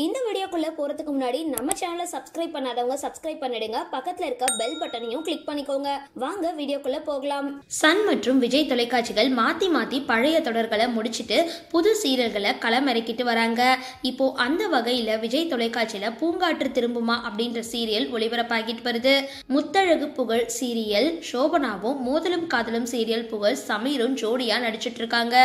இந்த வீடியோக்குள்ள போறதுக்கு முன்னாடி நம்ம சேனலை சப்ஸ்கிரைப் பண்ணாதவங்க சப்ஸ்கிரைப் பண்ணிடுங்க. பக்கத்துல இருக்க பெல் பட்டனையும் கிளிக் பண்ணிக்கோங்க. வாங்க வீடியோக்குள்ள போகலாம். சன் மற்றும் விஜய் தொலைக்காட்சிகள் மாத்தி மாத்தி பழைய தொடர்களை முடிச்சிட்டு புது சீரியல்களை களமிறக்கிட்டு வராங்க. இப்போ அந்த வகையில விஜய் தொலைக்காட்சியில பூங்காற்று திரும்புமா அப்படின்ற சீரியல் ஒளிபரப்பாகிட்டு வருது. முத்தழகு புகழ் சீரியல் சோபனாவும் மோதலும் காதலும் சீரியல் புகழ் சமீரும் ஜோடியா நடிச்சிட்டு இருக்காங்க.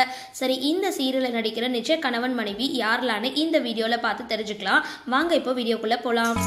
சரி, இந்த சீரியல்ல நடிக்கிற நிஜ கணவன் மனைவி யாரெல்லான்னு இந்த வீடியோல பார்த்து தெரிஞ்சுக்கலாம். வாங்க இப்போ வீடியோக்குள்ள போலாம்.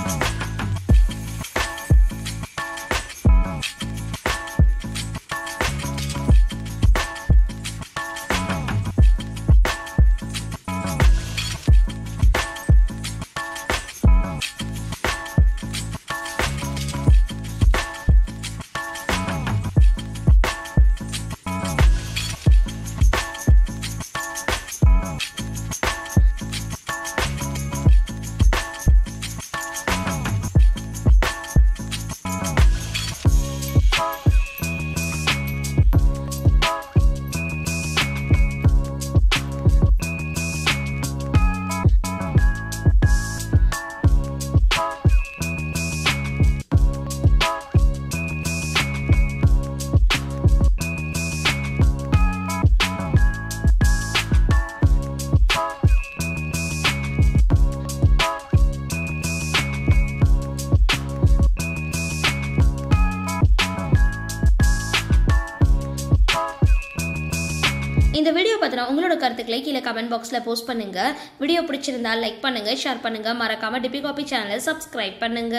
இந்த வீடியோ பத்தின உங்களோட கருத்துக்களை கீழே கமெண்ட் பாக்ஸ்ல போஸ்ட் பண்ணுங்க. வீடியோ பிடிச்சிருந்தா லைக் பண்ணுங்க, ஷேர் பண்ணுங்க, மறக்காம டிபி காபி சேனலை சப்ஸ்கிரைப் பண்ணுங்க.